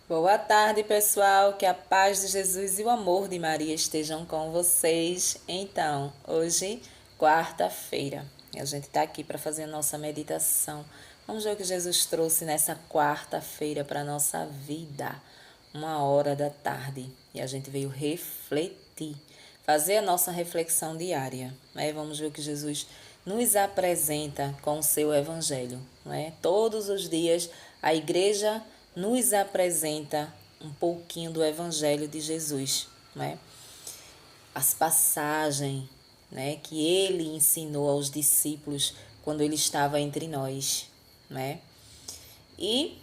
Boa tarde, pessoal. Que a paz de Jesus e o amor de Maria estejam com vocês. Então, hoje, quarta-feira, e a gente está aqui para fazer a nossa meditação. Vamos ver o que Jesus trouxe nessa quarta-feira para a nossa vida, 1 hora da tarde. E a gente veio refletir, fazer a nossa reflexão diária. Né? Vamos ver o que Jesus nos apresenta com o seu evangelho. Né? Todos os dias, a igreja nos apresenta um pouquinho do Evangelho de Jesus, né? As passagens, né, que ele ensinou aos discípulos quando ele estava entre nós, né? E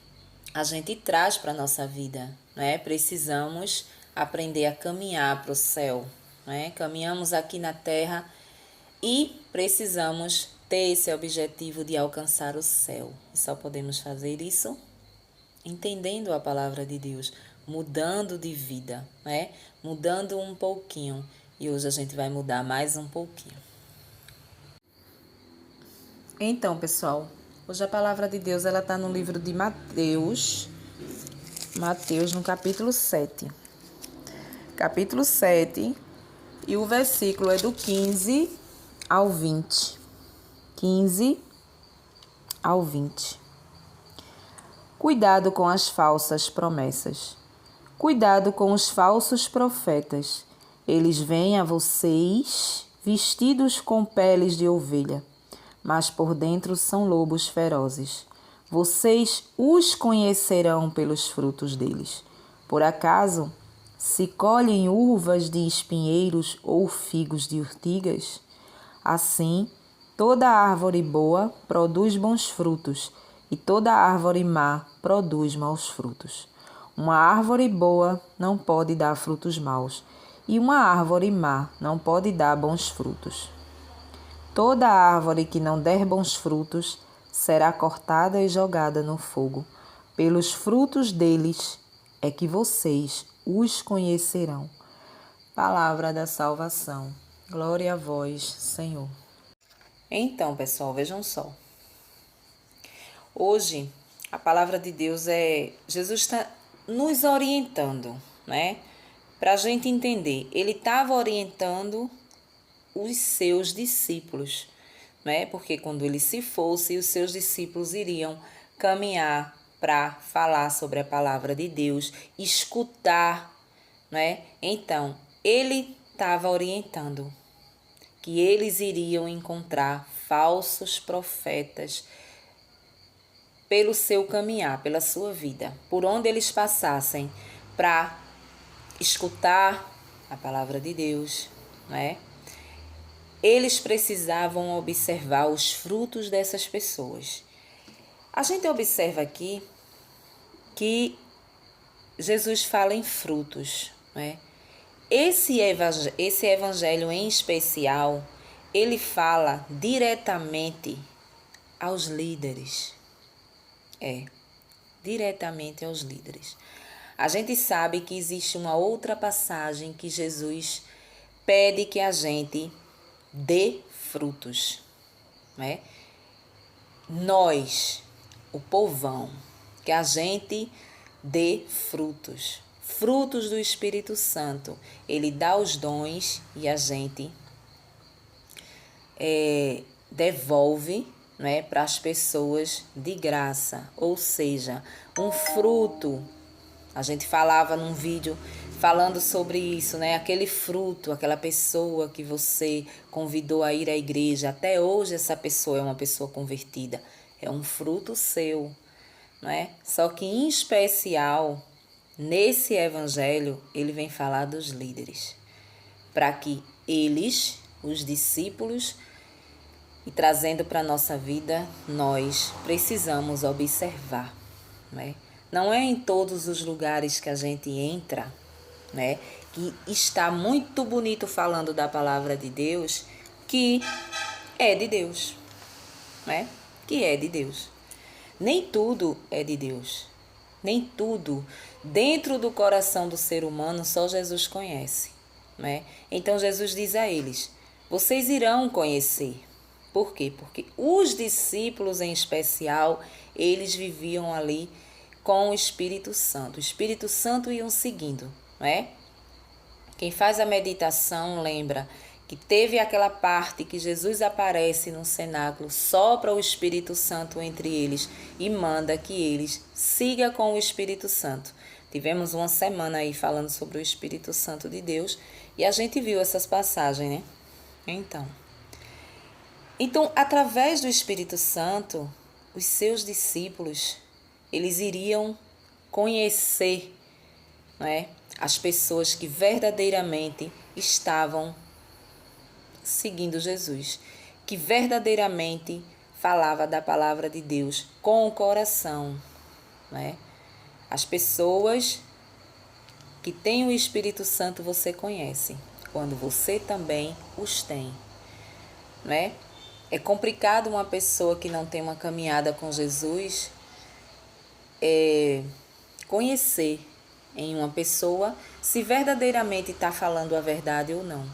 a gente traz para a nossa vida, né? Precisamos aprender a caminhar para o céu, né? Caminhamos aqui na terra e precisamos ter esse objetivo de alcançar o céu. E só podemos fazer isso entendendo a palavra de Deus, mudando de vida, né? Mudando um pouquinho. E hoje a gente vai mudar mais um pouquinho. Então, pessoal, hoje a palavra de Deus ela está no livro de Mateus, no capítulo 7. Capítulo 7, e o versículo é do 15 ao 20. 15 ao 20. Cuidado com as falsas promessas. Cuidado com os falsos profetas. Eles vêm a vocês vestidos com peles de ovelha, mas por dentro são lobos ferozes. Vocês os conhecerão pelos frutos deles. Por acaso, se colhem uvas de espinheiros ou figos de urtigas? Assim, toda árvore boa produz bons frutos, e toda árvore má produz maus frutos. Uma árvore boa não pode dar frutos maus, e uma árvore má não pode dar bons frutos. Toda árvore que não der bons frutos será cortada e jogada no fogo. Pelos frutos deles é que vocês os conhecerão. Palavra da salvação. Glória a vós, Senhor. Então, pessoal, vejam só. Hoje, a palavra de Deus Jesus está nos orientando, né? Para a gente entender. Ele estava orientando os seus discípulos, né? Porque quando ele se fosse, os seus discípulos iriam caminhar para falar sobre a palavra de Deus, escutar, né? Então, ele estava orientando que eles iriam encontrar falsos profetas pelo seu caminhar, pela sua vida, por onde eles passassem para escutar a palavra de Deus, né? Eles precisavam observar os frutos dessas pessoas. A gente observa aqui que Jesus fala em frutos, né? Esse evangelho em especial, ele fala diretamente aos líderes. Diretamente aos líderes. A gente sabe que existe uma outra passagem que Jesus pede que a gente dê frutos, né? Nós, o povão, que a gente dê frutos. Frutos do Espírito Santo. Ele dá os dons e a gente devolve, né, para as pessoas de graça. Ou seja, um fruto. A gente falava num vídeo falando sobre isso, né? Aquele fruto, aquela pessoa que você convidou a ir à igreja. Até hoje essa pessoa é uma pessoa convertida. É um fruto seu, né? Só que em especial, nesse evangelho, ele vem falar dos líderes. Para que eles, os discípulos, e trazendo para a nossa vida, nós precisamos observar, né? Não é em todos os lugares que a gente entra, né, que está muito bonito falando da palavra de Deus, que é de Deus, né? Que é de Deus. Nem tudo é de Deus. Nem tudo dentro do coração do ser humano só Jesus conhece, né? Então Jesus diz a eles: vocês irão conhecer. Por quê? Porque os discípulos em especial, eles viviam ali com o Espírito Santo. O Espírito Santo iam seguindo, não é? Quem faz a meditação lembra que teve aquela parte que Jesus aparece no cenáculo, sopra o Espírito Santo entre eles e manda que eles sigam com o Espírito Santo. Tivemos uma semana aí falando sobre o Espírito Santo de Deus e a gente viu essas passagens, né? Então, através do Espírito Santo, os seus discípulos, eles iriam conhecer, não é, as pessoas que verdadeiramente estavam seguindo Jesus, que verdadeiramente falava da palavra de Deus com o coração, né? As pessoas que têm o Espírito Santo você conhece, quando você também os tem, né? É complicado uma pessoa que não tem uma caminhada com Jesus conhecer em uma pessoa se verdadeiramente está falando a verdade ou não.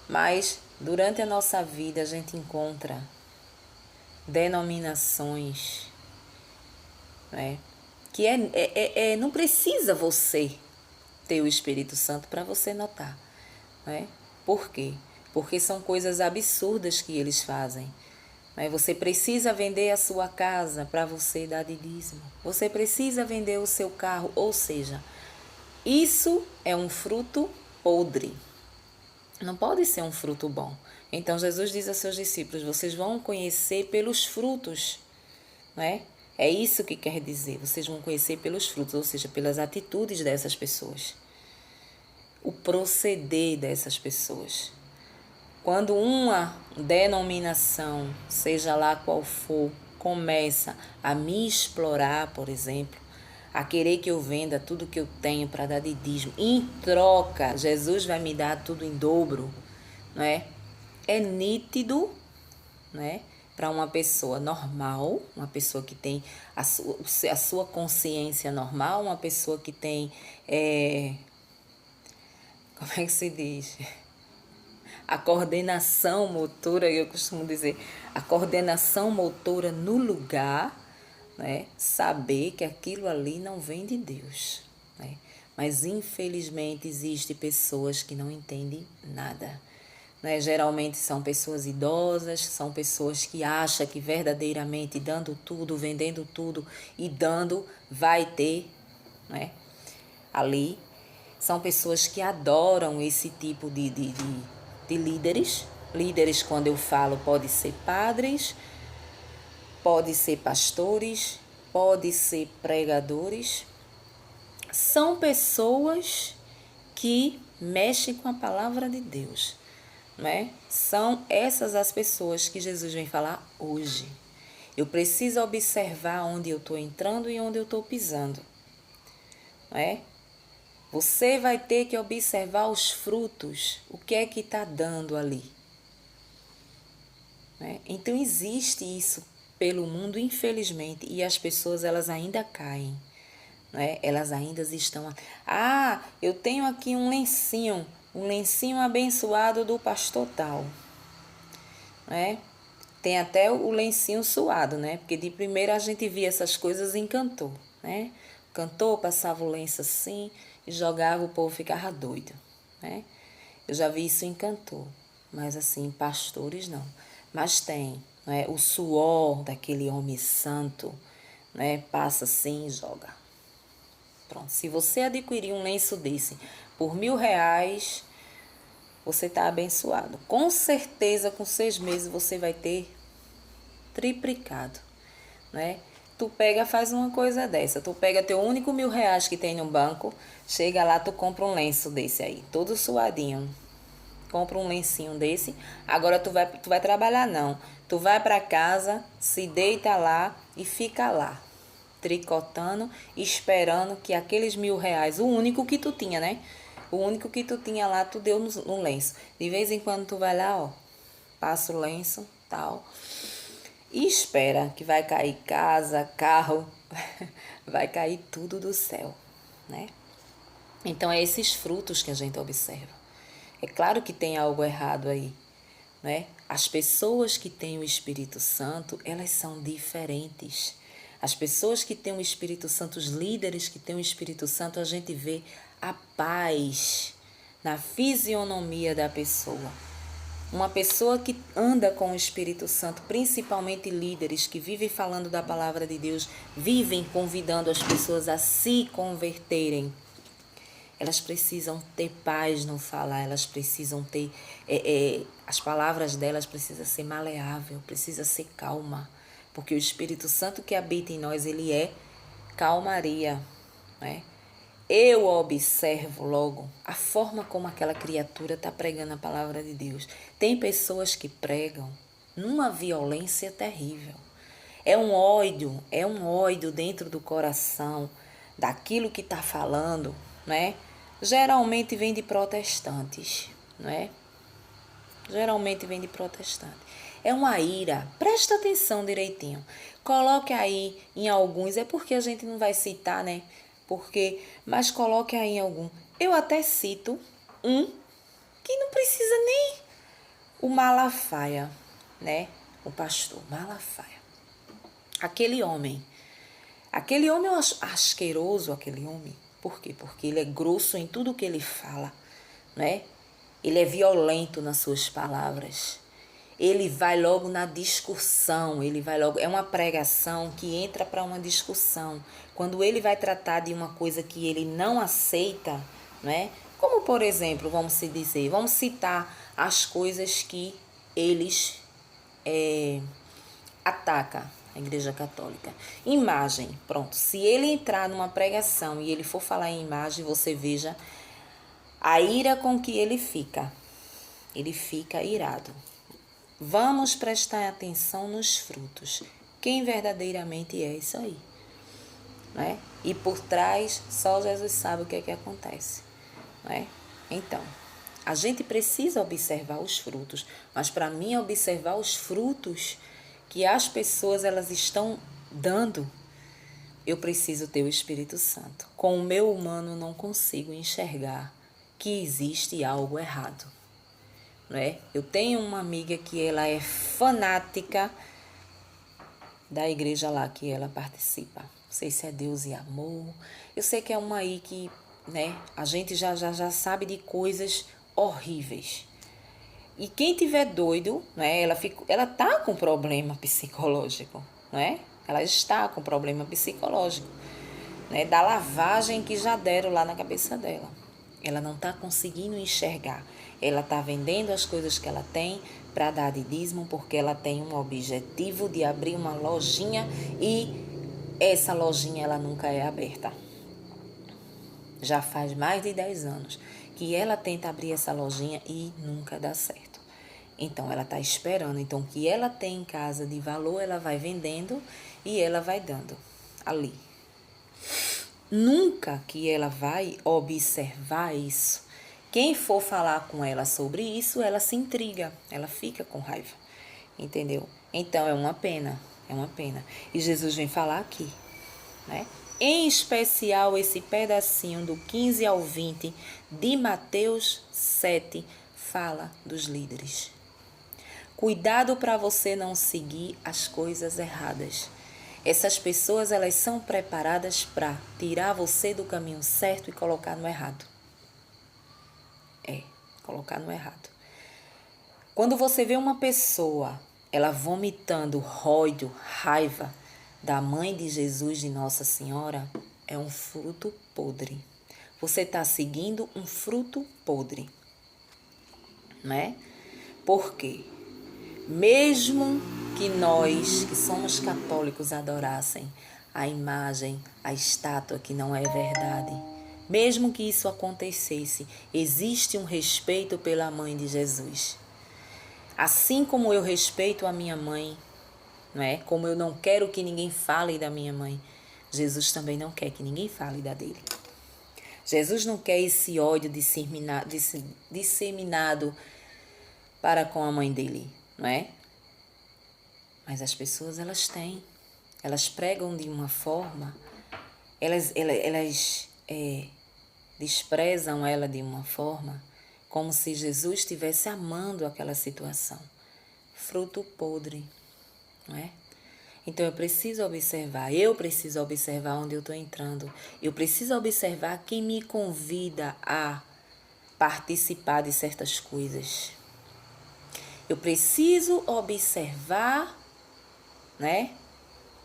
Mas durante a nossa vida a gente encontra denominações, né, que não precisa você ter o Espírito Santo para você notar, né? Por quê? Porque são coisas absurdas que eles fazem. Né? Você precisa vender a sua casa para você dar de dízimo. Você precisa vender o seu carro, ou seja, isso é um fruto podre. Não pode ser um fruto bom. Então Jesus diz a seus discípulos, vocês vão conhecer pelos frutos, né? É isso que quer dizer, vocês vão conhecer pelos frutos, ou seja, pelas atitudes dessas pessoas. O proceder dessas pessoas. Quando uma denominação, seja lá qual for, começa a me explorar, por exemplo, a querer que eu venda tudo que eu tenho para dar de dízimo, em troca, Jesus vai me dar tudo em dobro, não é? É nítido, né? Para uma pessoa normal, uma pessoa que tem a sua consciência normal, uma pessoa que tem, como é que se diz? A coordenação motora, eu costumo dizer, a coordenação motora no lugar, né? Saber que aquilo ali não vem de Deus, né? Mas infelizmente existem pessoas que não entendem nada, né? Geralmente são pessoas idosas, são pessoas que acham que verdadeiramente dando tudo, vendendo tudo e dando vai ter, né? Ali são pessoas que adoram esse tipo de líderes. Líderes, quando eu falo, pode ser padres, pode ser pastores, pode ser pregadores. São pessoas que mexem com a palavra de Deus, né? São essas as pessoas que Jesus vem falar hoje. Eu preciso observar onde eu estou entrando e onde eu estou pisando, né? Você vai ter que observar os frutos, o que é que está dando ali. Né? Então existe isso pelo mundo, infelizmente, e as pessoas elas ainda caem. Né? Elas ainda estão... eu tenho aqui um lencinho abençoado do pastor tal. Né? Tem até o lencinho suado, né? Porque de primeira a gente via essas coisas em cantor, né? Cantor passava o lenço assim e jogava, o povo ficava doido, né? Eu já vi isso em cantor, mas assim, pastores não. Mas tem, né? O suor daquele homem santo, né? Passa assim e joga. Pronto, se você adquirir um lenço desse por R$1.000, você está abençoado. Com certeza, com 6 meses, você vai ter triplicado, né? Tu pega, faz uma coisa dessa. Tu pega teu único R$1.000 que tem no banco, chega lá, tu compra um lenço desse aí, todo suadinho. Compra um lencinho desse. Agora tu vai trabalhar, não. Tu vai para casa, se deita lá e fica lá, tricotando, esperando que aqueles R$1.000, o único que tu tinha, né? O único que tu tinha lá, tu deu no lenço. De vez em quando tu vai lá, ó, passa o lenço, tal, e espera que vai cair casa, carro, vai cair tudo do céu, né? Então é esses frutos que a gente observa. É claro que tem algo errado aí, né? As pessoas que têm o Espírito Santo, elas são diferentes. As pessoas que têm o Espírito Santo, os líderes que têm o Espírito Santo, a gente vê a paz na fisionomia da pessoa. Uma pessoa que anda com o Espírito Santo, principalmente líderes que vivem falando da palavra de Deus, vivem convidando as pessoas a se converterem. Elas precisam ter paz no falar, elas precisam ter... as palavras delas precisam ser maleável, precisa ser calma. Porque o Espírito Santo que habita em nós, ele é calmaria, né? Eu observo logo a forma como aquela criatura está pregando a palavra de Deus. Tem pessoas que pregam numa violência terrível. É um ódio dentro do coração daquilo que está falando, né? Geralmente vem de protestantes, né? Geralmente vem de protestante. É uma ira. Presta atenção direitinho. Coloque aí em alguns, é porque a gente não vai citar, né? Mas coloque aí em algum. Eu até cito um que não precisa nem o Malafaia, né? O pastor Malafaia. Aquele homem eu acho asqueroso, aquele homem. Por quê? Porque ele é grosso em tudo que ele fala, né? Ele é violento nas suas palavras. Ele vai logo na discussão, é uma pregação que entra para uma discussão. Quando ele vai tratar de uma coisa que ele não aceita, né? Como, por exemplo, vamos citar as coisas que eles atacam a Igreja Católica. Imagem, pronto. Se ele entrar numa pregação e ele for falar em imagem, você veja a ira com que ele fica. Ele fica irado. Vamos prestar atenção nos frutos. Quem verdadeiramente é isso aí, né? E por trás, só Jesus sabe o que é que acontece, né? Então, a gente precisa observar os frutos, mas para mim observar os frutos que as pessoas elas estão dando, eu preciso ter o Espírito Santo. Com o meu humano não consigo enxergar que existe algo errado. Né? Eu tenho uma amiga que ela é fanática da igreja lá que ela participa. Não sei se é Deus e Amor. Eu sei que é uma aí que, né, a gente já sabe de coisas horríveis. E quem tiver doido, né, ela tá com problema psicológico, né? Ela está com problema psicológico, né, da lavagem que já deram lá na cabeça dela. Ela não está conseguindo enxergar. Ela está vendendo as coisas que ela tem para dar de dízimo porque ela tem um objetivo de abrir uma lojinha e essa lojinha ela nunca é aberta. Já faz mais de 10 anos que ela tenta abrir essa lojinha e nunca dá certo. Então, ela está esperando. Então, o que ela tem em casa de valor, ela vai vendendo e ela vai dando ali. Nunca que ela vai observar isso. Quem for falar com ela sobre isso, ela se intriga, ela fica com raiva, entendeu? Então, é uma pena. E Jesus vem falar aqui, né? Em especial esse pedacinho do 15 ao 20 de Mateus 7 fala dos líderes. Cuidado para você não seguir as coisas erradas. Essas pessoas, elas são preparadas para tirar você do caminho certo e colocar no errado. Colocar no errado. Quando você vê uma pessoa, ela vomitando ódio, raiva da mãe de Jesus, de Nossa Senhora, é um fruto podre. Você está seguindo um fruto podre, né? Por quê? Mesmo que nós, que somos católicos, adorassem a imagem, a estátua que não é verdade, mesmo que isso acontecesse, existe um respeito pela mãe de Jesus. Assim como eu respeito a minha mãe, não é? Como eu não quero que ninguém fale da minha mãe, Jesus também não quer que ninguém fale da dele. Jesus não quer esse ódio disseminado para com a mãe dele, não é? Mas as pessoas, elas pregam de uma forma, elas desprezam ela de uma forma, como se Jesus estivesse amando aquela situação. Fruto podre, não é? Então eu preciso observar onde eu estou entrando. Eu preciso observar quem me convida a participar de certas coisas. Eu preciso observar, né,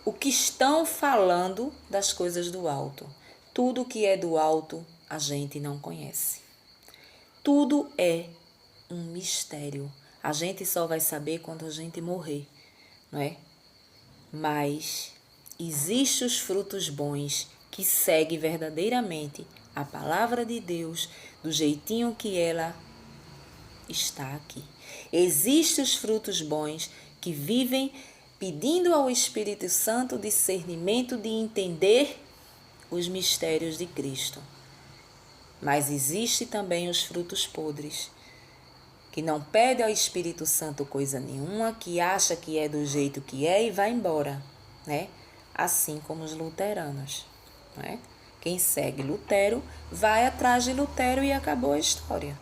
o que estão falando das coisas do alto. Tudo que é do alto a gente não conhece. Tudo é um mistério. A gente só vai saber quando a gente morrer, não é? Mas existem os frutos bons que seguem verdadeiramente a palavra de Deus do jeitinho que ela está aqui. Existem os frutos bons que vivem pedindo ao Espírito Santo discernimento de entender os mistérios de Cristo. Mas existe também os frutos podres, que não pede ao Espírito Santo coisa nenhuma, que acha que é do jeito que é e vai embora, né? Assim como os luteranos, né? Quem segue Lutero vai atrás de Lutero e acabou a história,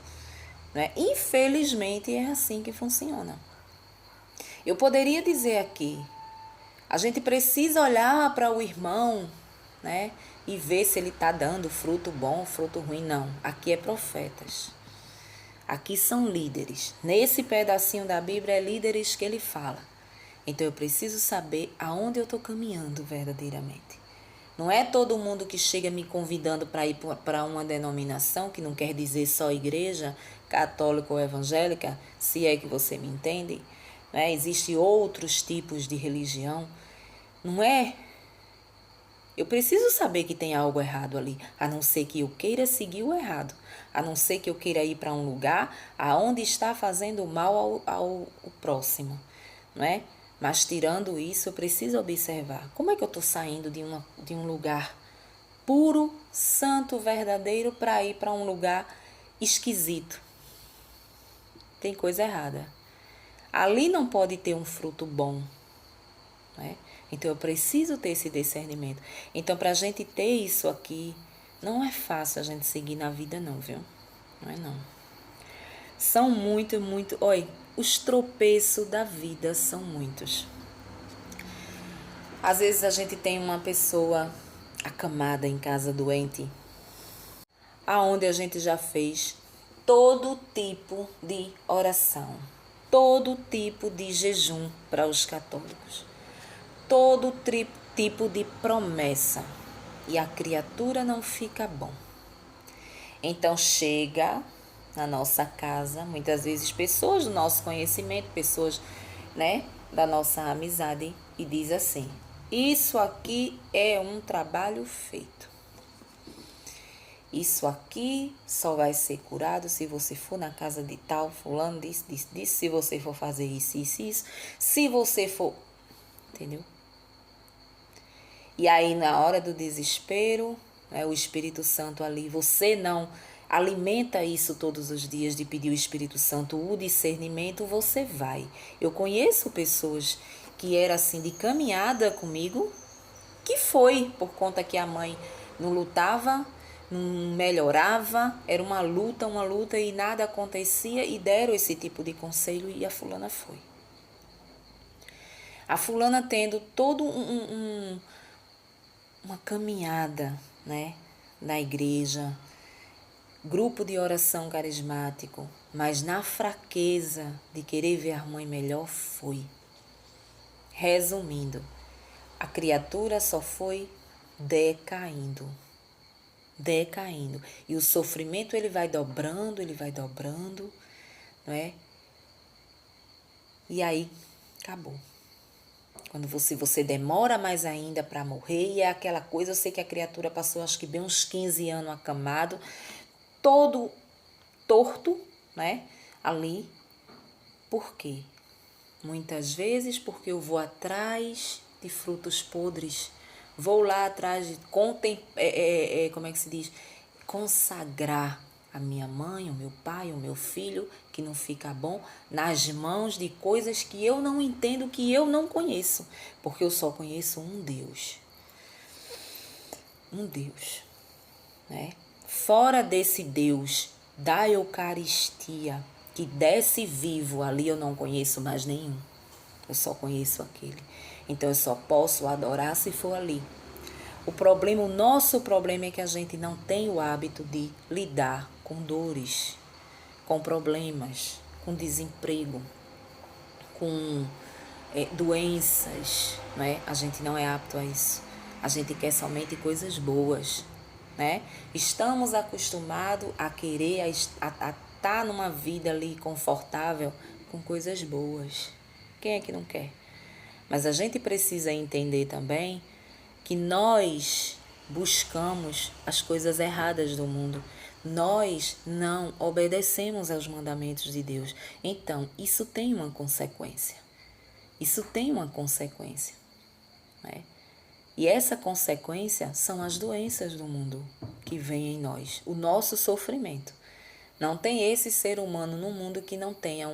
né? Infelizmente é assim que funciona. Eu poderia dizer aqui, a gente precisa olhar para o irmão, né? E ver se ele está dando fruto bom, fruto ruim. Não, aqui é profetas. Aqui são líderes. Nesse pedacinho da Bíblia é líderes que ele fala. Então eu preciso saber aonde eu estou caminhando verdadeiramente. Não é todo mundo que chega me convidando para ir para uma denominação, que não quer dizer só igreja, católica ou evangélica, se é que você me entende. Né? Existem outros tipos de religião. Não é? Eu preciso saber que tem algo errado ali, a não ser que eu queira seguir o errado, a não ser que eu queira ir para um lugar aonde está fazendo mal ao próximo, não é? Mas tirando isso, eu preciso observar como é que eu estou saindo de um lugar puro, santo, verdadeiro para ir para um lugar esquisito. Tem coisa errada. Ali não pode ter um fruto bom, né? Então eu preciso ter esse discernimento. Então para a gente ter isso aqui, não é fácil a gente seguir na vida não, viu? Não é não. São muito. Olha, os tropeços da vida são muitos. Às vezes a gente tem uma pessoa acamada em casa doente, aonde a gente já fez todo tipo de oração, todo tipo de jejum para os católicos. Todo tipo de promessa e a criatura não fica bom. Então chega na nossa casa, muitas vezes pessoas do nosso conhecimento, pessoas, né, da nossa amizade e diz assim: isso aqui é um trabalho feito. Isso aqui só vai ser curado se você for na casa de tal, fulano, disse, se você for fazer isso, se você for, entendeu? E aí, na hora do desespero, o Espírito Santo ali, você não alimenta isso todos os dias de pedir o Espírito Santo o discernimento, você vai. Eu conheço pessoas que era assim de caminhada comigo, que foi por conta que a mãe não lutava, não melhorava, era uma luta e nada acontecia e deram esse tipo de conselho e a fulana foi. A fulana tendo todo uma caminhada, né, na igreja, grupo de oração carismático, mas na fraqueza de querer ver a mãe melhor foi. Resumindo, a criatura só foi decaindo. E o sofrimento ele vai dobrando, não é? E aí, acabou. Quando você demora mais ainda para morrer, e é aquela coisa, eu sei que a criatura passou acho que bem uns 15 anos acamado, todo torto, né? Ali. Por quê? Muitas vezes porque eu vou atrás de frutos podres. Vou lá atrás de como é que se diz? Consagrar a minha mãe, o meu pai, o meu filho, que não fica bom, nas mãos de coisas que eu não entendo, que eu não conheço, porque eu só conheço um Deus. Um Deus, né? Fora desse Deus da Eucaristia, que desce vivo, ali eu não conheço mais nenhum. Eu só conheço aquele. Então eu só posso adorar se for ali. O nosso problema é que a gente não tem o hábito de lidar com dores, com problemas, com desemprego, com doenças, né? A gente não é apto a isso. A gente quer somente coisas boas, né? Estamos acostumados a querer a estar numa vida ali confortável com coisas boas. Quem é que não quer? Mas a gente precisa entender também que nós buscamos as coisas erradas do mundo. Nós não obedecemos aos mandamentos de Deus. Então, isso tem uma consequência. Isso tem uma consequência, né? E essa consequência são as doenças do mundo que vêm em nós, o nosso sofrimento. Não tem esse ser humano no mundo que não tenha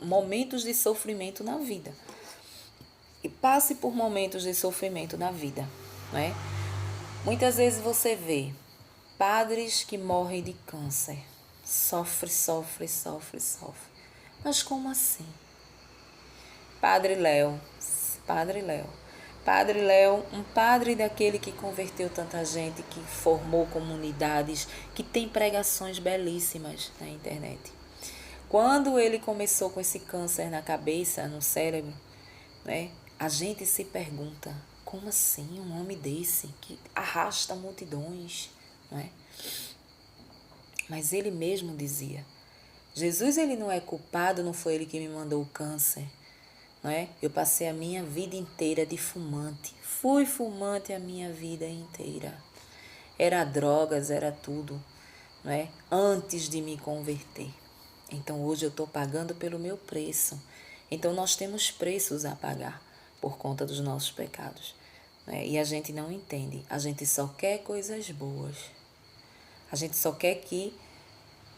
momentos de sofrimento na vida. E passe por momentos de sofrimento na vida, né? Muitas vezes você vê padres que morrem de câncer. Sofre. Mas como assim? Padre Léo, um padre daquele que converteu tanta gente, que formou comunidades, que tem pregações belíssimas na internet. Quando ele começou com esse câncer na cabeça, no cérebro, né, a gente se pergunta, como assim um homem desse que arrasta multidões, né? Mas ele mesmo dizia, Jesus ele não é culpado, não foi ele que me mandou o câncer. Não é? Eu passei a minha vida inteira de fumante. Fui fumante a minha vida inteira. Era drogas, era tudo, não é? Antes de me converter. Então hoje eu estou pagando pelo meu preço. Então nós temos preços a pagar por conta dos nossos pecados. Não é? E a gente não entende. A gente só quer coisas boas. A gente só quer que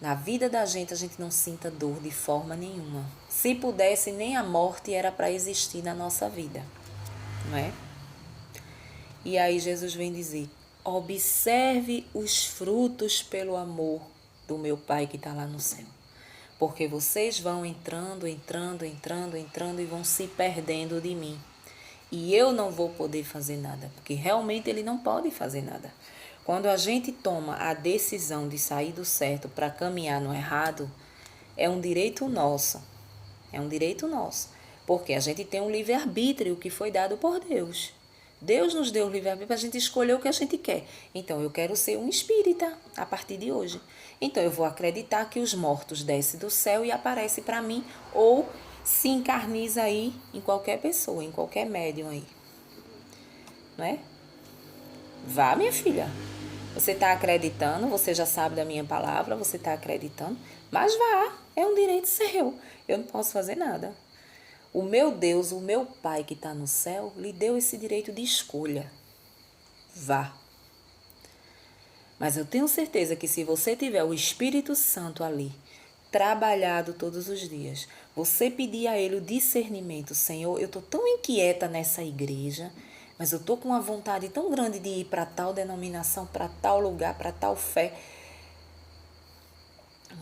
na vida da gente a gente não sinta dor de forma nenhuma. Se pudesse, nem a morte era para existir na nossa vida, não é? E aí Jesus vem dizer, observe os frutos pelo amor do meu Pai que está lá no céu. Porque vocês vão entrando e vão se perdendo de mim. E eu não vou poder fazer nada, porque realmente ele não pode fazer nada. Quando a gente toma a decisão de sair do certo para caminhar no errado, é um direito nosso. É um direito nosso. Porque a gente tem um livre-arbítrio que foi dado por Deus. Deus nos deu o livre-arbítrio para a gente escolher o que a gente quer. Então, eu quero ser um espírita a partir de hoje. Então, eu vou acreditar que os mortos descem do céu e aparecem para mim ou se encarniza aí em qualquer pessoa, em qualquer médium aí. Não é? Vá, minha filha. Você está acreditando, você já sabe da minha palavra, você está acreditando, mas vá, é um direito seu. Eu não posso fazer nada. O meu Deus, o meu Pai que está no céu, lhe deu esse direito de escolha. Vá. Mas eu tenho certeza que se você tiver o Espírito Santo ali, trabalhado todos os dias, você pedir a Ele o discernimento, Senhor, eu estou tão inquieta nessa igreja, mas eu estou com uma vontade tão grande de ir para tal denominação, para tal lugar, para tal fé.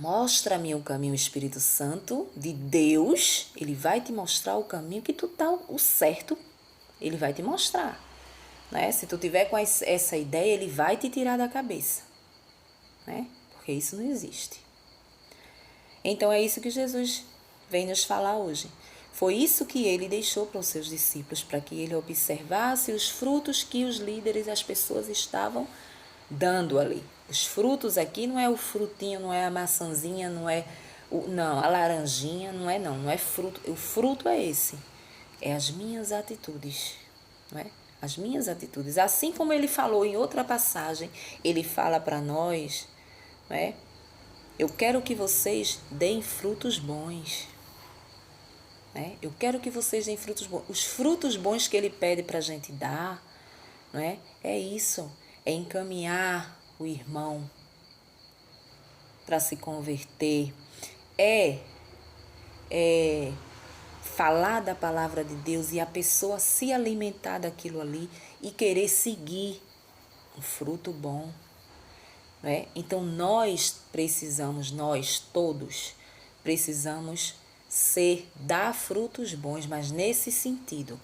Mostra-me o caminho, Espírito Santo de Deus, Ele vai te mostrar o caminho que tu tá o certo, Ele vai te mostrar. Né? Se tu tiver com essa ideia, Ele vai te tirar da cabeça. Né? Porque isso não existe. Então é isso que Jesus vem nos falar hoje. Foi isso que ele deixou para os seus discípulos, para que ele observasse os frutos que os líderes, as pessoas estavam dando ali. Os frutos aqui não é o frutinho, não é a maçãzinha, não é a laranjinha, não é fruto. O fruto é esse. É as minhas atitudes, não é? As minhas atitudes. Assim como ele falou em outra passagem, ele fala para nós, não é? Eu quero que vocês deem frutos bons. Né? Eu quero que vocês deem frutos bons. Os frutos bons que ele pede para a gente dar, não é? É isso. É encaminhar o irmão para se converter. É falar da palavra de Deus e a pessoa se alimentar daquilo ali e querer seguir um fruto bom. Né? Então nós todos, precisamos dar frutos bons, mas nesse sentido.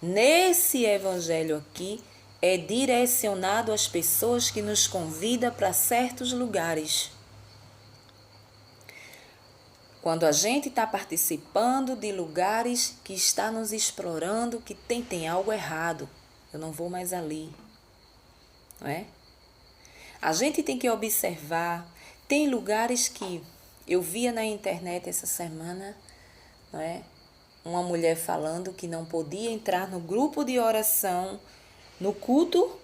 Nesse evangelho aqui, é direcionado às pessoas que nos convida para certos lugares. Quando a gente está participando de lugares que está nos explorando, que tem algo errado, eu não vou mais ali, não é? A gente tem que observar, tem lugares que eu via na internet essa semana, não é? Uma mulher falando que não podia entrar no grupo de oração, no culto,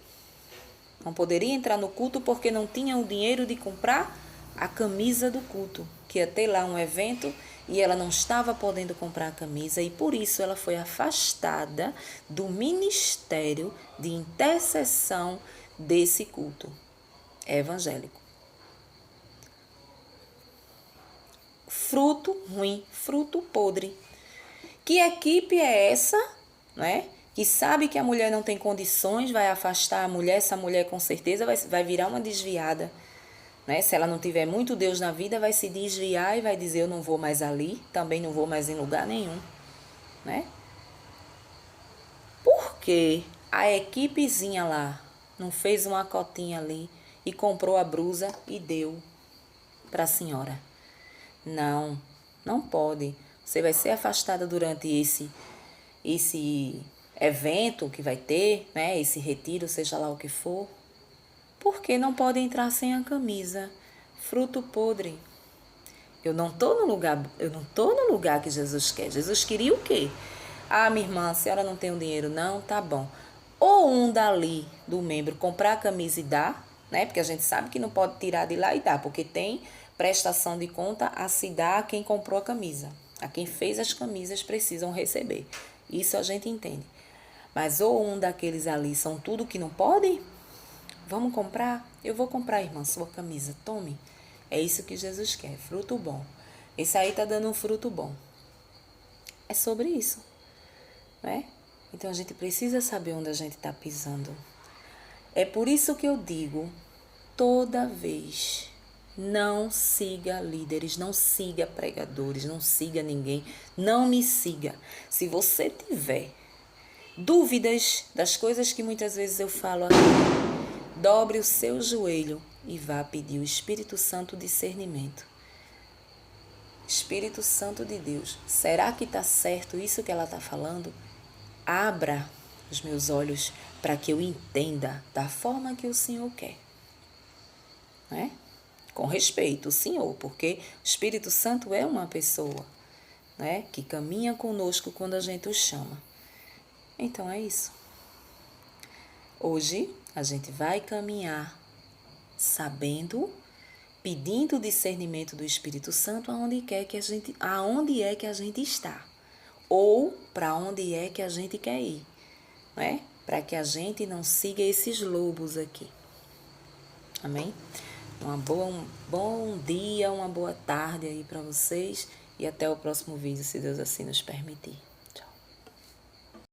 não poderia entrar no culto porque não tinha o dinheiro de comprar a camisa do culto, que ia ter lá um evento e ela não estava podendo comprar a camisa e por isso ela foi afastada do ministério de intercessão desse culto evangélico. Fruto ruim, fruto podre. Que equipe é essa, né? Que sabe que a mulher não tem condições, vai afastar a mulher, essa mulher com certeza vai virar uma desviada. Né? Se ela não tiver muito Deus na vida, vai se desviar e vai dizer, eu não vou mais ali, também não vou mais em lugar nenhum. Né? Por que a equipezinha lá não fez uma cotinha ali e comprou a blusa e deu para a senhora? Não, não pode. Você vai ser afastada durante esse evento que vai ter, né? Esse retiro, seja lá o que for. Porque não pode entrar sem a camisa. Fruto podre. Eu não estou no lugar que Jesus quer. Jesus queria o quê? Ah, minha irmã, a senhora não tem o dinheiro, não? Tá bom. Ou um dali do membro comprar a camisa e dar, né? Porque a gente sabe que não pode tirar de lá e dar, porque tem prestação de conta a se dar a quem comprou a camisa. A quem fez as camisas precisam receber. Isso a gente entende. Mas ou um daqueles ali são tudo que não pode? Vamos comprar? Eu vou comprar, irmã, sua camisa. Tome. É isso que Jesus quer, fruto bom. Esse aí tá dando um fruto bom. É sobre isso, né? Então a gente precisa saber onde a gente está pisando. É por isso que eu digo, toda vez, não siga líderes, não siga pregadores, não siga ninguém, não me siga. Se você tiver dúvidas das coisas que muitas vezes eu falo aqui, dobre o seu joelho e vá pedir o Espírito Santo discernimento. Espírito Santo de Deus, será que está certo isso que ela está falando? Abra os meus olhos para que eu entenda da forma que o Senhor quer. Né? Com respeito, o Senhor, porque o Espírito Santo é uma pessoa, né, que caminha conosco quando a gente o chama. Então é isso. Hoje a gente vai caminhar sabendo, pedindo o discernimento do Espírito Santo aonde é que a gente está ou para onde é que a gente quer ir, né? Para que a gente não siga esses lobos aqui. Amém? Um bom dia, uma boa tarde aí para vocês e até o próximo vídeo, se Deus assim nos permitir.